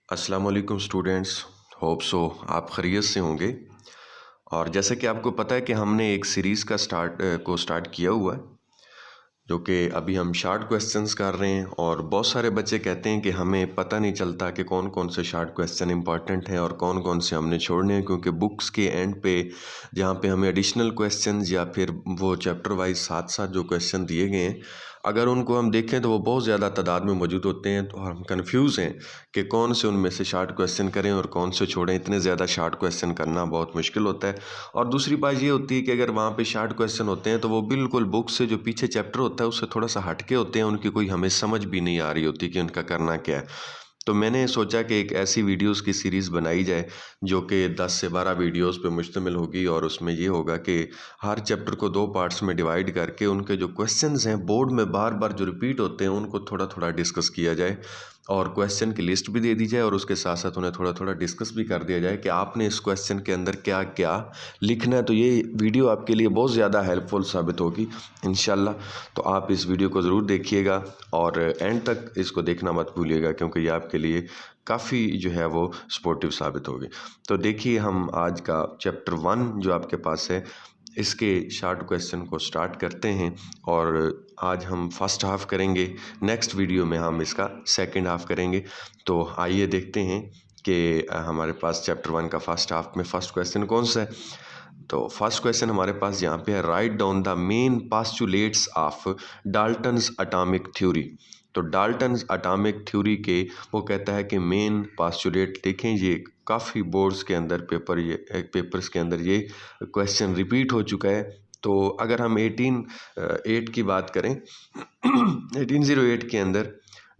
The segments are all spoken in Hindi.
अस्सलाम वालेकुम स्टूडेंट्स। होप सो आप खैरियत से होंगे। और जैसे कि आपको पता है कि हमने एक सीरीज़ का स्टार्ट किया हुआ है, जो कि अभी हम शॉर्ट क्वेश्चंस कर रहे हैं। और बहुत सारे बच्चे कहते हैं कि हमें पता नहीं चलता कि कौन कौन से शॉर्ट क्वेश्चन इंपॉर्टेंट हैं और कौन कौन से हमने छोड़ने हैं, क्योंकि बुक्स के एंड पे जहाँ पे हमें एडिशनल क्वेश्चंस या फिर वो चैप्टर वाइज साथ साथ जो क्वेश्चन दिए गए हैं, अगर उनको हम देखें तो वो बहुत ज़्यादा तादाद में मौजूद होते हैं। तो हम कंफ्यूज हैं कि कौन से उनमें से शॉर्ट क्वेश्चन करें और कौन से छोड़ें। इतने ज़्यादा शॉर्ट क्वेश्चन करना बहुत मुश्किल होता है। और दूसरी बात ये होती है कि अगर वहाँ पे शॉर्ट क्वेश्चन होते हैं तो वो बिल्कुल बुक से जो पीछे चैप्टर होता है उससे थोड़ा सा हटके होते हैं, उनकी कोई हमें समझ भी नहीं आ रही होती कि उनका करना क्या है। तो मैंने सोचा कि एक ऐसी वीडियोस की सीरीज़ बनाई जाए जो कि 10 से 12 वीडियोस पे मुश्तमिल होगी। और उसमें ये होगा कि हर चैप्टर को 2 पार्ट्स में डिवाइड करके उनके जो क्वेश्चंस हैं बोर्ड में बार बार जो रिपीट होते हैं उनको थोड़ा थोड़ा डिस्कस किया जाए, और क्वेश्चन की लिस्ट भी दे दी जाए और उसके साथ साथ उन्हें थोड़ा थोड़ा डिस्कस भी कर दिया जाए कि आपने इस क्वेश्चन के अंदर क्या क्या लिखना है। तो ये वीडियो आपके लिए बहुत ज़्यादा हेल्पफुल साबित होगी इंशाल्लाह। तो आप इस वीडियो को ज़रूर देखिएगा और एंड तक इसको देखना मत भूलिएगा, क्योंकि ये आपके लिए काफ़ी जो है वो सपोर्टिव साबित होगी। तो देखिए, हम आज का चैप्टर 1 जो आपके पास है इसके शॉर्ट क्वेश्चन को स्टार्ट करते हैं। और आज हम फर्स्ट हाफ करेंगे, नेक्स्ट वीडियो में हम इसका सेकंड हाफ करेंगे। तो आइए देखते हैं कि हमारे पास चैप्टर 1 का फर्स्ट हाफ में फर्स्ट क्वेश्चन कौन सा है। तो फर्स्ट क्वेश्चन हमारे पास यहाँ पे है, write down the main postulates of Dalton's atomic theory. तो डाल्टन्स एटॉमिक थ्योरी के वो कहता है कि मेन पास्टुलेट देखें। ये काफ़ी बोर्ड्स के अंदर पेपर्स के अंदर ये क्वेश्चन रिपीट हो चुका है। तो अगर हम 1808 की बात करें 1808 के अंदर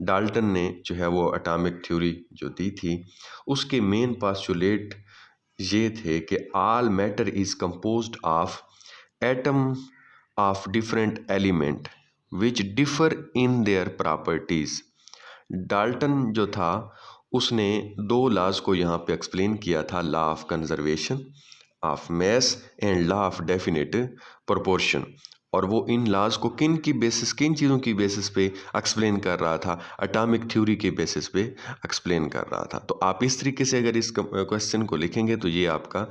डाल्टन ने जो है वो एटॉमिक थ्योरी जो दी थी, उसके मेन पास्टुलेट ये थे कि all matter is composed of atom of different element which differ in their properties. Dalton जो था उसने 2 लॉज को यहाँ पे एक्सप्लेन किया था, law of conservation of mass and law of definite proportion. और वो इन लॉज को किन चीज़ों की बेसिस पे एक्सप्लेन कर रहा था, एटॉमिक थ्योरी के बेसिस पे एक्सप्लेन कर रहा था। तो आप इस तरीके से अगर इस क्वेश्चन को लिखेंगे तो ये आपका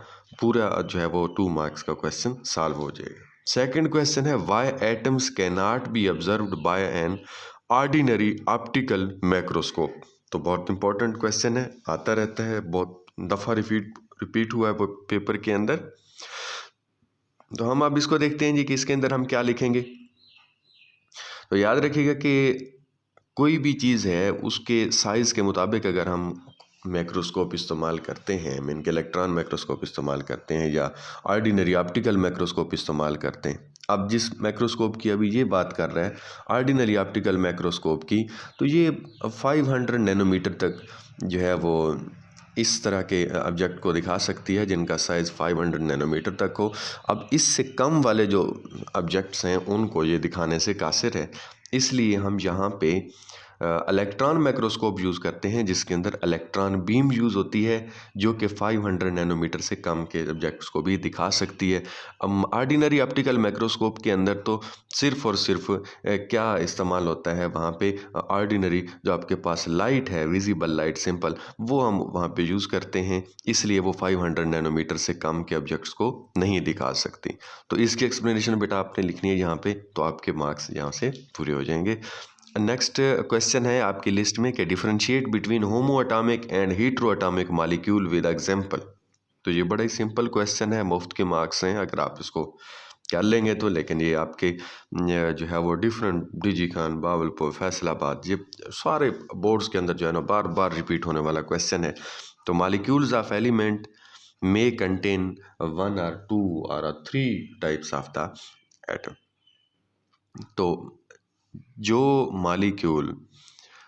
पूरा जो है वो 2 मार्क्स का क्वेश्चन सॉल्व हो जाएगा। सेकंड क्वेश्चन है, why atoms can not be observed bye an ordinary optical microscope. तो बहुत इंपॉर्टेंट क्वेश्चन है, आता रहता है, बहुत दफ़ा रिपीट हुआ है वो पेपर के अंदर। तो हम अब इसको देखते हैं जी कि इसके अंदर हम क्या लिखेंगे। तो याद रखिएगा कि कोई भी चीज़ है उसके साइज़ के मुताबिक अगर हम माइक्रोस्कोप इस्तेमाल करते हैं, मीन के इलेक्ट्रॉन माइक्रोस्कोप इस्तेमाल करते हैं या ऑर्डिनरी ऑप्टिकल माइक्रोस्कोप इस्तेमाल करते हैं। अब जिस माइक्रोस्कोप की अभी ये बात कर रहा है, ऑर्डिनरी ऑप्टिकल माइक्रोस्कोप की, तो ये 500 नैनोमीटर तक जो है वो इस तरह के ऑब्जेक्ट को दिखा सकती है जिनका साइज़ 500 नैनोमीटर तक हो। अब इससे कम वाले जो ऑब्जेक्ट्स हैं उनको ये दिखाने से कासिर है, इसलिए हम यहाँ पे इलेक्ट्रॉन माइक्रोस्कोप यूज़ करते हैं जिसके अंदर इलेक्ट्रॉन बीम यूज़ होती है जो कि 500 नैनोमीटर से कम के ऑब्जेक्ट्स को भी दिखा सकती है। ऑर्डिनरी ऑप्टिकल माइक्रोस्कोप के अंदर तो सिर्फ़ और सिर्फ क्या इस्तेमाल होता है वहाँ पे, ऑर्डिनरी जो आपके पास लाइट है, विजिबल लाइट सिंपल, वो हम वहाँ पे यूज़ करते हैं, इसलिए वो 500 नैनोमीटर से कम के ऑब्जेक्ट्स को नहीं दिखा सकती। तो इसकी एक्सप्लेनेशन बेटा आपने लिखनी है यहाँ पे, तो आपके मार्क्स यहाँ से पूरे हो जाएंगे। नेक्स्ट क्वेश्चन है आपकी लिस्ट में कि differentiate between homo atomic and hetero atomic molecule with example. तो ये बड़ा ही सिंपल क्वेश्चन है, मुफ्त के मार्क्स हैं अगर आप इसको कर लेंगे तो। लेकिन ये आपके जो है वो डिफरेंट डीजी खान, बावलपुर, फैसलाबाद, ये सारे बोर्ड्स के अंदर जो है ना बार बार रिपीट होने वाला क्वेश्चन है। तो molecules of element may contain 1 or 2 or 3 types of the atom। तो जो molecule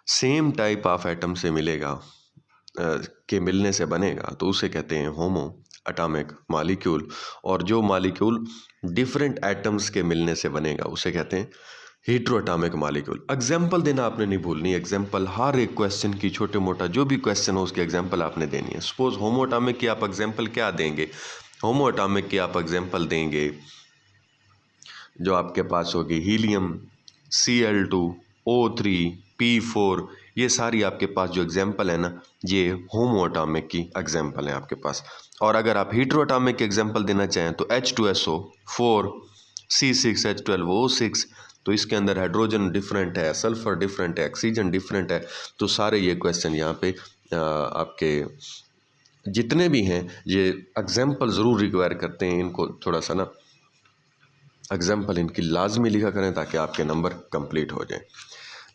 same type of atom से मिलेगा के मिलने से बनेगा तो उसे कहते हैं होमो एटॉमिक मॉलिक्यूल। और जो मॉलिक्यूल डिफरेंट एटम्स के मिलने से बनेगा उसे कहते हैं हीट्रो एटॉमिक मॉलिक्यूल। एग्जाम्पल देना आपने नहीं भूलनी, एग्जाम्पल हर एक क्वेश्चन की, छोटे मोटा जो भी क्वेश्चन हो उसकी एग्जाम्पल आपने देनी है। सपोज होमो एटॉमिक की आप एग्जाम्पल क्या देंगे, होमो एटॉमिक की आप एग्जाम्पल देंगे जो आपके पास होगी हीलियम, Cl2, O3, P4, ये सारी आपके पास जो एग्जांपल है ना, ये होमो एटॉमिक की एग्जांपल है आपके पास। और अगर आप हीट्रो एटॉमिक के एग्जांपल देना चाहें तो H2SO4 C6H12O6, तो इसके अंदर हाइड्रोजन डिफरेंट है, सल्फर डिफरेंट है, ऑक्सीजन डिफरेंट है। तो सारे ये क्वेश्चन यहाँ पे आपके जितने भी हैं ये एग्जांपल ज़रूर रिक्वायर करते हैं। इनको थोड़ा सा ना एग्जांपल इनकी लाजमी लिखा करें ताकि आपके नंबर कंप्लीट हो जाए।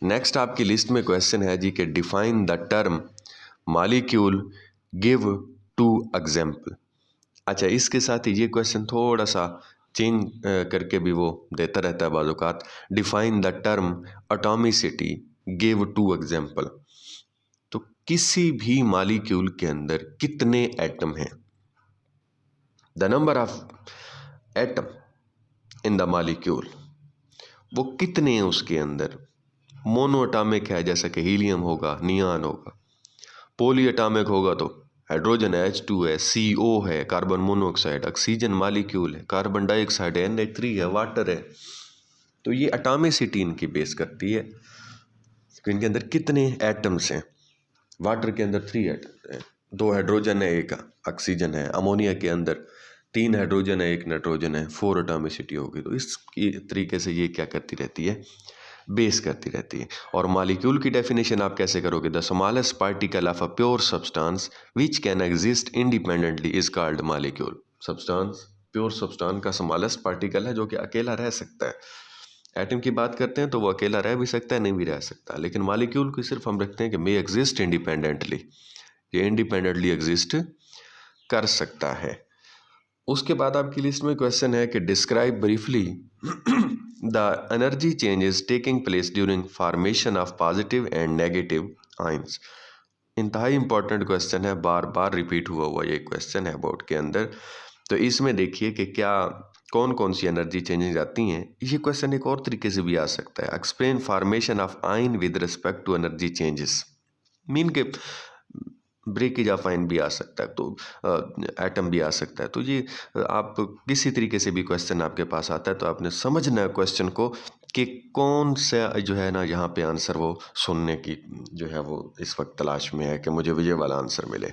नेक्स्ट आपकी लिस्ट में क्वेश्चन है जी कि define the term molecule, give 2 example. अच्छा, इसके साथ ही ये क्वेश्चन थोड़ा सा चेंज करके भी वो देता रहता है बाज़ औक़ात। Define the term atomicity, give 2 example. तो किसी भी मॉलिक्यूल के अंदर कितने एटम हैं, the number of atom in the molecule, वो कितने हैं उसके अंदर। मोनो एटॉमिक है जैसा कि हीलियम होगा, नियॉन होगा। पॉली एटॉमिक होगा तो हाइड्रोजन है, H2 है, CO है, कार्बन मोनोऑक्साइड, ऑक्सीजन मॉलिक्यूल है, कार्बन डाइऑक्साइड है, NH3 है, वाटर है। तो ये एटॉमिसिटी इनकी बेस करती है कि इनके अंदर कितने एटम्स हैं। वाटर के अंदर 3 एटम्स हैं, 2 हाइड्रोजन है, 1 ऑक्सीजन है। अमोनिया के अंदर 3 हाइड्रोजन है, 1 नाइट्रोजन है, 4 एटॉमिसिटी होगी। तो इस तरीके से ये क्या करती रहती है, बेस करती रहती है। और मॉलिक्यूल की डेफिनेशन आप कैसे करोगे, the smallest particle of a pure substance which can exist independently is called molecule. Substance, pure substance का स्मॉलेस्ट पार्टिकल है जो कि अकेला रह सकता है। एटम की बात करते हैं तो वो अकेला रह भी सकता है, नहीं भी रह सकता, लेकिन मॉलिक्यूल को सिर्फ हम रखते हैं कि मे एग्जिस्ट इंडिपेंडेंटली, ये इंडिपेंडेंटली एग्जिस्ट कर सकता है। उसके बाद आपकी लिस्ट में क्वेश्चन है कि describe briefly the energy changes taking place during formation of positive and negative ions. इंतहाई इंपॉर्टेंट क्वेश्चन है, बार बार रिपीट हुआ ये क्वेश्चन है बोर्ड के अंदर। तो इसमें देखिए कि क्या कौन कौन सी एनर्जी चेंजेस आती हैं। ये क्वेश्चन एक और तरीके से भी आ सकता है, explain formation of ion with respect to energy changes. Mean के ब्रेकेज ऑफ आयन भी आ सकता है, तो एटम भी आ सकता है। तो ये आप किसी तरीके से भी क्वेश्चन आपके पास आता है तो आपने समझना है क्वेश्चन को कि कौन सा जो है ना यहाँ पे आंसर वो सुनने की जो है वो इस वक्त तलाश में है कि मुझे ये वाला आंसर मिले।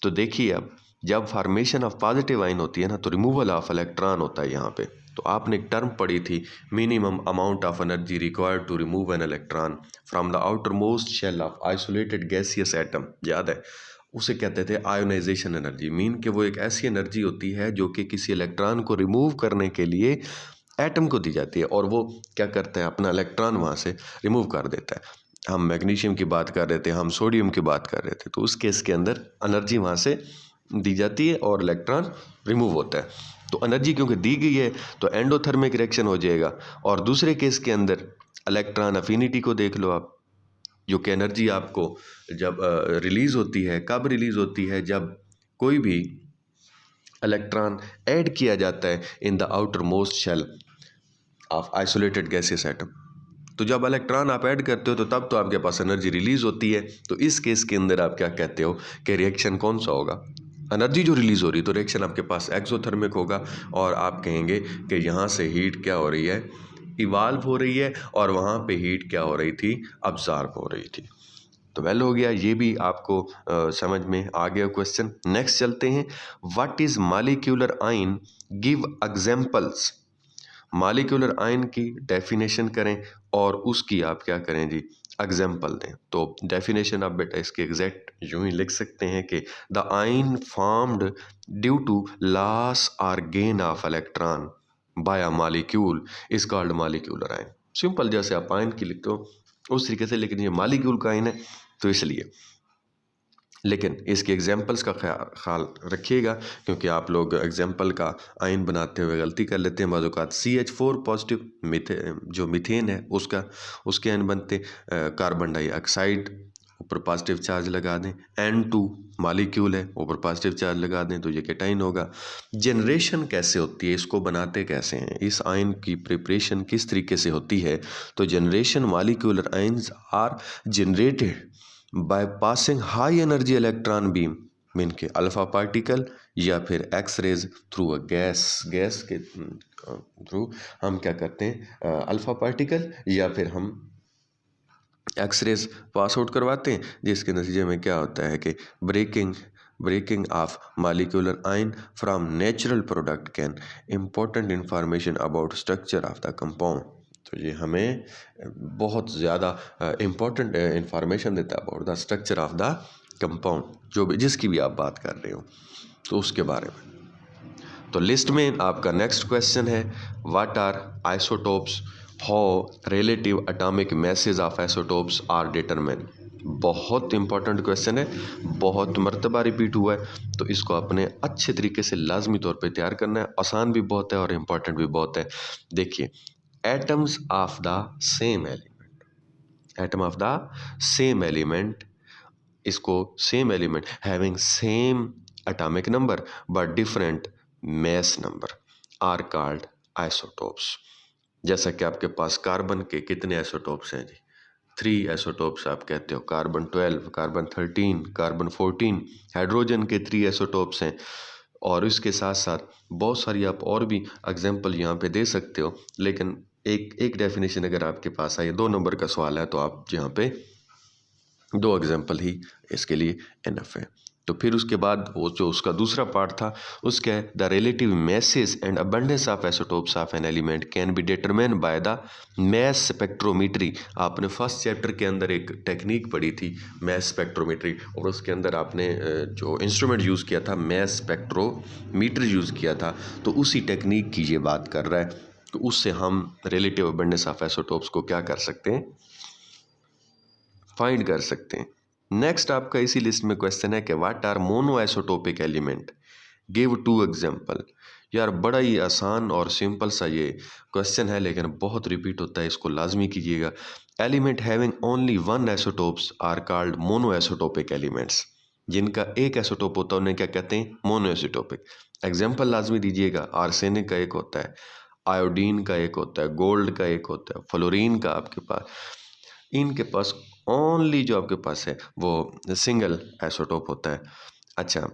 तो देखिए, अब जब फॉर्मेशन ऑफ पॉजिटिव आयन होती है ना तो रिमूवल ऑफ इलेक्ट्रॉन होता है यहाँ पे। तो आपने एक टर्म पढ़ी थी, minimum amount of energy required to remove an electron from the outer most shell of isolated gaseous atom, याद है? उसे कहते थे आयोनाइजेशन एनर्जी। मीन कि वो एक ऐसी एनर्जी होती है जो कि किसी इलेक्ट्रॉन को रिमूव करने के लिए एटम को दी जाती है, और वो क्या करता है, अपना इलेक्ट्रॉन वहाँ से रिमूव कर देता है। हम मैग्नीशियम की बात कर रहे थे, हम सोडियम की बात कर रहे थे, तो उस केस के अंदर एनर्जी वहाँ से दी जाती है और इलेक्ट्रॉन रिमूव होता है। तो एनर्जी क्योंकि दी गई है तो एंडोथर्मिक रिएक्शन हो जाएगा। और दूसरे केस के अंदर इलेक्ट्रॉन अफिनिटी को देख लो आप, जो कि एनर्जी आपको जब रिलीज़ होती है, कब रिलीज़ होती है, जब कोई भी इलेक्ट्रॉन ऐड किया जाता है in the outer most shell of isolated gaseous atom. तो जब इलेक्ट्रॉन आप ऐड करते हो तो तब तो आपके पास एनर्जी रिलीज़ होती है। तो इस केस के अंदर आप क्या कहते हो कि रिएक्शन कौन सा होगा, एनर्जी जो रिलीज़ हो रही है तो रिएक्शन आपके पास एक्सोथर्मिक होगा। और आप कहेंगे कि यहाँ से हीट क्या हो रही है, इवाल्व हो रही है, और वहाँ पे हीट क्या हो रही थी, अब्जॉर्ब हो रही थी। तो वेल हो गया, ये भी आपको समझ में आ गया क्वेश्चन। नेक्स्ट चलते हैं, what is molecular ion, give examples. Molecular ion की डेफिनेशन करें और उसकी आप क्या करें जी, एग्जाम्पल दें। तो डेफिनेशन आप बेटा इसके एग्जैक्ट यूं ही लिख सकते हैं कि the ion formed due to loss और gain of electron by a molecule is called molecular ion. Simple, जैसे आप आयन की लिखते हो उस तरीके से, लेकिन ये मॉलिक्यूल का आयन है तो इसलिए। लेकिन इसके एग्जाम्पल्स का ख्याल रखिएगा, क्योंकि आप लोग एग्जाम्पल का आयन बनाते हुए गलती कर लेते हैं। बाज़ CH4 पॉजिटिव जो मीथेन है उसके आयन बनते, कार्बन डाइऑक्साइड ऊपर पॉजिटिव चार्ज लगा दें, N2 मॉलिक्यूल है ऊपर पॉजिटिव चार्ज लगा दें तो ये केटाइन होगा। जनरेशन कैसे होती है, इसको बनाते कैसे हैं, इस आयन की प्रिपरेशन किस तरीके से होती है। तो generation molecular ions are generated by passing high energy electron beam, mean के अल्फा पार्टिकल या फिर X rays through a gas के थ्रू हम क्या करते हैं, अल्फा पार्टिकल या फिर हम एक्सरेज पास आउट करवाते हैं, जिसके नतीजे में क्या होता है कि breaking of molecular ion from natural product can important information about structure of the compound. तो ये हमें बहुत ज़्यादा इम्पोर्टेंट इंफॉर्मेशन देता है about the structure of the compound, जो भी जिसकी भी आप बात कर रहे हो तो उसके बारे में। तो लिस्ट में आपका नेक्स्ट क्वेश्चन है, what are isotopes, how relative atomic masses of isotopes are determine. बहुत इंपॉर्टेंट क्वेश्चन है, बहुत मर्तबा रिपीट हुआ है, तो इसको अपने अच्छे तरीके से लाजमी तौर पे तैयार करना है। आसान भी बहुत है और इम्पॉर्टेंट भी बहुत है। देखिए, atoms of the same element, atom of the same element, इसको same element having same atomic number but different mass number are called isotopes. जैसा कि आपके पास कार्बन के कितने आइसोटोप्स हैं जी, 3 आइसोटोप्स आप कहते हो, कार्बन 12, कार्बन 13, कार्बन 14, हाइड्रोजन के 3 आइसोटोप्स हैं। और इसके साथ साथ बहुत सारी आप और भी एग्जांपल यहाँ पे दे सकते हो, लेकिन एक डेफिनेशन अगर आपके पास आए, 2 नंबर का सवाल है, तो आप यहाँ पे 2 एग्जांपल ही इसके लिए इनफ है। तो फिर उसके बाद वो जो उसका दूसरा पार्ट था, उसका है the relative masses and abundance of isotopes of an element can be determined by the mass spectrometry. आपने फर्स्ट चैप्टर के अंदर एक टेक्निक पढ़ी थी मैस स्पेक्ट्रोमेट्री, और उसके अंदर आपने जो इंस्ट्रूमेंट यूज़ किया था मैस स्पेक्ट्रोमीटर यूज़ किया था, तो उसी टेक्निक की ये बात कर रहा है। तो उससे हम रिलेटिव अबंडेंस ऑफ आइसोटोप्स को क्या कर सकते हैं, फाइंड कर सकते हैं। नेक्स्ट आपका इसी लिस्ट में क्वेश्चन है कि what are mono isotopic element, give 2 example. यार बड़ा ही आसान और सिंपल सा ये क्वेश्चन है, लेकिन बहुत रिपीट होता है, इसको लाजमी कीजिएगा। Element having only 1 isotopes are called mono isotopic elements. जिनका एक आइसोटोप होता है उन्हें क्या कहते हैं, मोनो आइसोटोपिक। एग्जाम्पल लाजमी दीजिएगा, आर्सेनिक का एक होता है, आयोडीन का एक होता है, गोल्ड का एक होता है, फ्लोरीन का आपके पास, इनके पास ओनली जो आपके पास है वो सिंगल आइसोटोप होता है। अच्छा,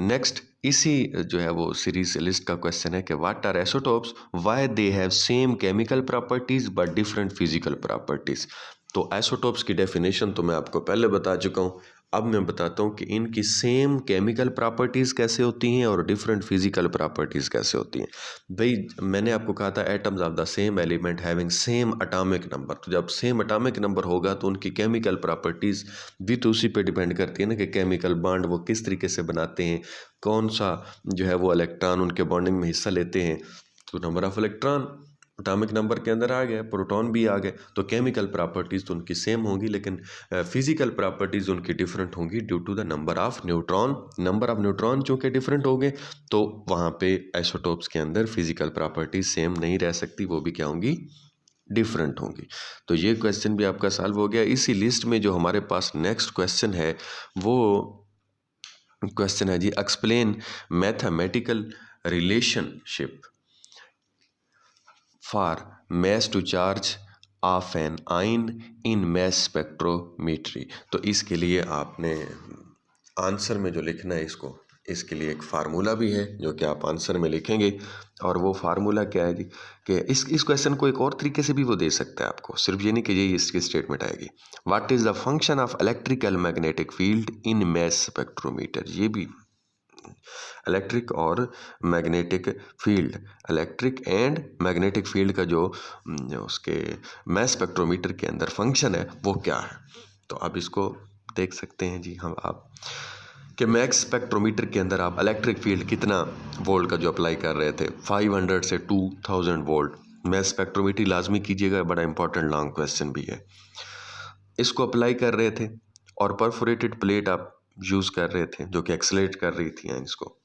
नेक्स्ट इसी जो है वो सीरीज लिस्ट का क्वेश्चन है कि what are isotopes, why they have same chemical properties but different physical properties. तो आइसोटोप्स की डेफिनेशन तो मैं आपको पहले बता चुका हूँ, अब मैं बताता हूँ कि इनकी सेम केमिकल प्रॉपर्टीज़ कैसे होती हैं और डिफरेंट फिजिकल प्रॉपर्टीज़ कैसे होती हैं। भाई मैंने आपको कहा था atoms of the same element having same atomic number, तो जब सेम एटॉमिक नंबर होगा तो उनकी केमिकल प्रॉपर्टीज़ भी तो उसी पे डिपेंड करती है ना, कि केमिकल बॉन्ड वो किस तरीके से बनाते हैं, कौन सा जो है वो इलेक्ट्रॉन उनके बॉन्डिंग में हिस्सा लेते हैं। तो number of electron atomic number के अंदर आ गया, प्रोटॉन भी आ गए, तो केमिकल प्रॉपर्टीज़ तो उनकी सेम होंगी, लेकिन फिजिकल प्रॉपर्टीज़ उनकी डिफरेंट होंगी due to the number of neutron. Number of neutron चूँकि डिफरेंट हो गए, तो वहाँ पे आइसोटोप्स के अंदर फिजिकल प्रॉपर्टीज़ सेम नहीं रह सकती, वो भी क्या होंगी, डिफरेंट होंगी। तो ये क्वेश्चन भी आपका सॉल्व हो गया। इसी लिस्ट में जो हमारे पास नेक्स्ट क्वेश्चन है वो क्वेश्चन है जी, explain mathematical relationship for mass to charge of an ion in mass spectrometry। तो इसके लिए आपने आंसर में जो लिखना है इसके लिए एक फार्मूला भी है जो कि आप आंसर में लिखेंगे। और वो फार्मूला क्या है जी, कि इस क्वेश्चन को एक और तरीके से भी वो दे सकता है आपको, सिर्फ ये नहीं कि ये इसकी स्टेटमेंट आएगी। What is the function of electrical magnetic field in mass spectrometer. ये भी इलेक्ट्रिक और magnetic field, electric and magnetic field का जो उसके मैस स्पेक्ट्रोमीटर के अंदर फंक्शन है वो क्या है। तो आप इसको देख सकते हैं जी हम आप कि मैक्स स्पेक्ट्रोमीटर के अंदर आप इलेक्ट्रिक फील्ड कितना वोल्ट का जो अप्लाई कर रहे थे, 500 से 2000 वोल्ट। मैस स्पेक्ट्रोमीटर लाजमी कीजिएगा, बड़ा इंपॉर्टेंट लॉन्ग क्वेश्चन भी है। इसको अप्लाई कर रहे थे और परफोरेटेड प्लेट आप यूज़ कर रहे थे जो कि एक्सलेट कर रही थी आयंस को।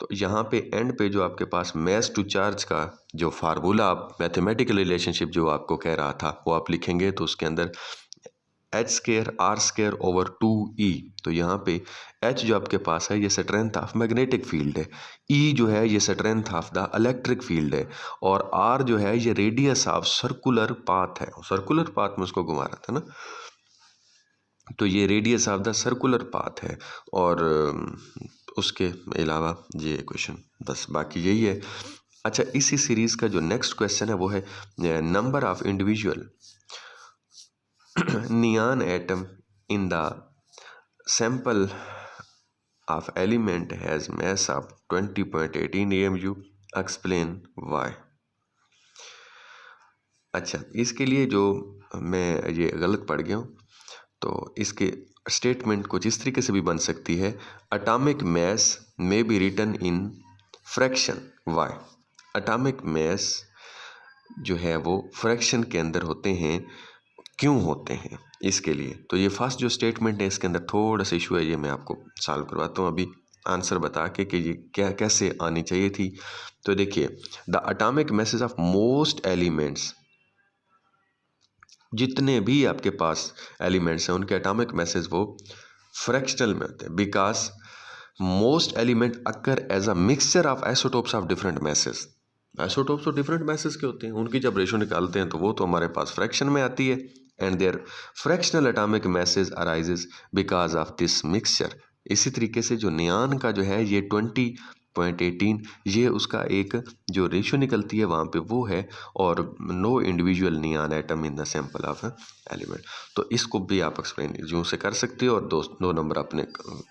तो यहाँ पे एंड पे जो आपके पास मैस टू चार्ज का जो फार्मूला आप मैथमेटिकल रिलेशनशिप जो आपको कह रहा था वो आप लिखेंगे, तो उसके अंदर h² r² ओवर 2e। तो यहाँ पे h जो आपके पास है ये स्ट्रेंथ ऑफ मैग्नेटिक फील्ड है, e जो है ये strength of the electric field है, और r जो है ये रेडियस ऑफ सर्कुलर पाथ है। सर्कुलर पाथ में उसको घुमा रहा था ना, तो ये radius of the circular path है। और उसके अलावा ये क्वेश्चन बस बाकी यही है। अच्छा, इसी सीरीज़ का जो नेक्स्ट क्वेश्चन है वो है number of individual neon atom in the sample of element has mass of 20.18 AMU. Explain why. अच्छा, इसके लिए जो मैं ये गलत पढ़ गया हूँ, तो इसके स्टेटमेंट कुछ इस तरीके से भी बन सकती है, atomic mass may be written in fraction why. Atomic mass जो है वो फ्रैक्शन के अंदर होते हैं, क्यों होते हैं इसके लिए। तो ये फर्स्ट जो स्टेटमेंट है इसके अंदर थोड़ा सा इशू है, ये मैं आपको सॉल्व करवाता हूँ अभी आंसर बता के कि ये क्या कैसे आनी चाहिए थी। तो देखिए, the atomic masses of most elements, जितने भी आपके पास एलिमेंट्स हैं उनके एटॉमिक मासेस वो फ्रैक्शनल में होते हैं, because most element occur as a mixture of isotopes of different masses. Isotopes तो डिफरेंट मासेस के होते हैं, उनकी जब रेशो निकालते हैं तो वो तो हमारे पास फ्रैक्शन में आती है, and their fractional atomic masses arises because of this mixture. इसी तरीके से जो नियान का जो है ये 20.18, ये उसका एक जो रेशो निकलती है वहाँ पे वो है, और no individual neon atom in the sample of element. तो इसको भी आप एक्सप्लेन यूँ से कर सकते हो और दो नंबर अपने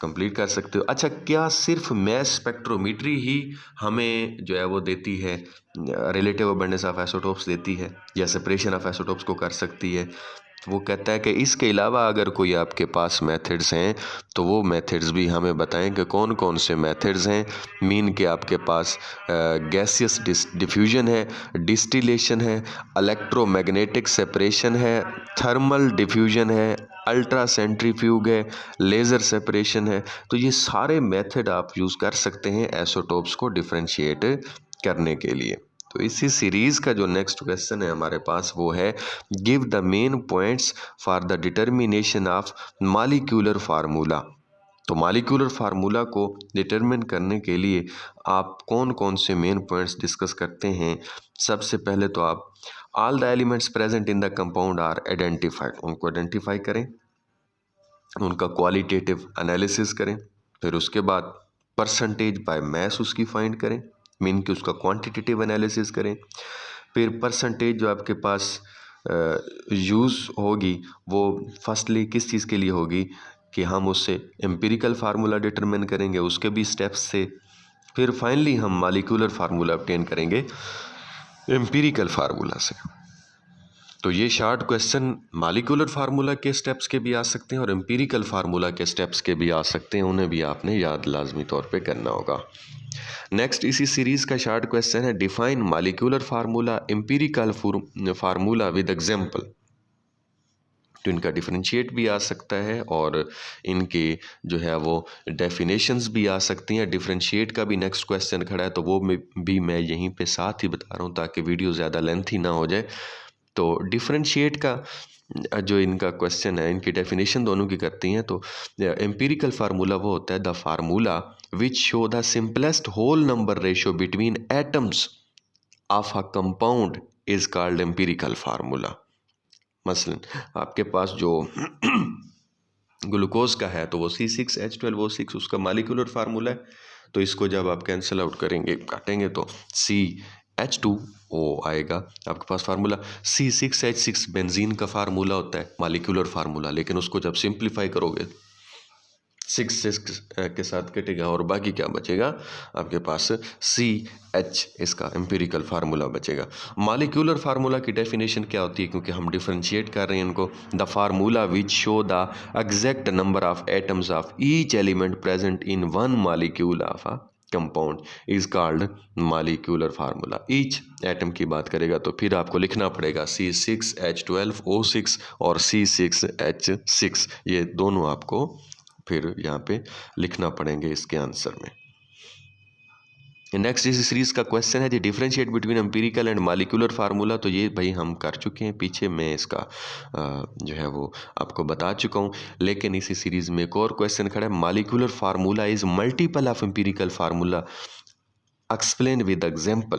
कंप्लीट कर सकते हो। अच्छा, क्या सिर्फ मैस स्पेक्ट्रोमीट्री ही हमें जो है वो देती है, रिलेटिव अबंडेंस ऑफ आइसोटोप्स देती है या सेपरेशन ऑफ आइसोटोप्स को कर सकती है? वो कहता है कि इसके अलावा अगर कोई आपके पास मेथड्स हैं तो वो मेथड्स भी हमें बताएं कि कौन कौन से मेथड्स हैं। मीन के आपके पास गैसियस डिफ्यूजन है, डिस्टिलेशन है, इलेक्ट्रोमैग्नेटिक सेपरेशन है, थर्मल डिफ्यूजन है, अल्ट्रा सेंट्रीफ्यूग है, लेज़र सेपरेशन है। तो ये सारे मेथड आप यूज़ कर सकते हैं आइसोटोप्स को डिफरेंशिएट करने के लिए। तो इसी सीरीज़ का जो नेक्स्ट क्वेश्चन है हमारे पास वो है, give the main points for the determination of molecular formula. तो मॉलिक्यूलर फार्मूला को डिटरमिन करने के लिए आप कौन कौन से मेन पॉइंट्स डिस्कस करते हैं। सबसे पहले तो आप all the elements present in the compound are identified, उनको आइडेंटिफाई करें, उनका क्वालिटेटिव एनालिसिस करें, फिर उसके बाद परसेंटेज बाय मैस उसकी फाइंड करें, मीन कि उसका क्वांटिटेटिव एनालिसिस करें, फिर परसेंटेज जो आपके पास यूज़ होगी वो फर्स्टली किस चीज़ के लिए होगी कि हम उससे एम्पिरिकल फार्मूला डिटरमिन करेंगे, उसके भी स्टेप्स से, फिर फाइनली हम मॉलिक्यूलर फार्मूला ऑब्टेन करेंगे एम्पिरिकल फार्मूला से। तो ये शार्ट क्वेश्चन मॉलिक्यूलर फार्मूला के स्टेप्स के भी आ सकते हैं और एम्पिरिकल फार्मूला के स्टेप्स के भी आ सकते हैं, उन्हें भी आपने याद लाजमी तौर पे करना होगा। नेक्स्ट इसी सीरीज़ का शार्ट क्वेश्चन है, define molecular formula empirical formula with example. तो इनका डिफरेंशिएट भी आ सकता है और इनके जो है वो डेफिनेशंस भी आ सकती हैं। डिफरेंशिएट का भी नेक्स्ट क्वेश्चन खड़ा है तो वो भी मैं यहीं पे साथ ही बता रहा हूँ ताकि वीडियो ज़्यादा लेंथी ना हो जाए। तो डिफरेंशिएट का जो इनका क्वेश्चन है, इनकी डेफिनेशन दोनों की करती हैं। तो एम्पिरिकल फार्मूला वो होता है the formula which show the simplest whole number ratio between atoms of a compound is called empirical formula. मसलन आपके पास जो ग्लूकोज का है तो वो C6H12O6 उसका मॉलिक्यूलर फार्मूला है। तो इसको जब आप कैंसिल आउट करेंगे, काटेंगे, तो CH2O आएगा आपके पास फार्मूला। C6H6 बेंजीन का फार्मूला होता है मॉलिक्यूलर फार्मूला, लेकिन उसको जब सिंप्लीफाई करोगे 6 के साथ कटेगा और बाकी क्या बचेगा आपके पास CH, इसका एम्पिरिकल फार्मूला बचेगा। मॉलिक्यूलर फार्मूला की डेफिनेशन क्या होती है, क्योंकि हम डिफरेंशिएट कर रहे हैं इनको, the formula which show the exact number of atoms of each element present in one molecule of a compound is called molecular formula. Each atom की बात करेगा तो फिर आपको लिखना पड़ेगा C6H12O6 और C6H6, ये दोनों आपको फिर यहाँ पे लिखना पड़ेंगे इसके आंसर में। नेक्स्ट इस सीरीज का क्वेश्चन है, differentiate between empirical and molecular formula. तो ये भाई हम कर चुके हैं पीछे, मैं इसका जो है वो आपको बता चुका हूँ, लेकिन इसी सीरीज में एक और क्वेश्चन खड़ा है, molecular formula is multiple of empirical formula, explain with example.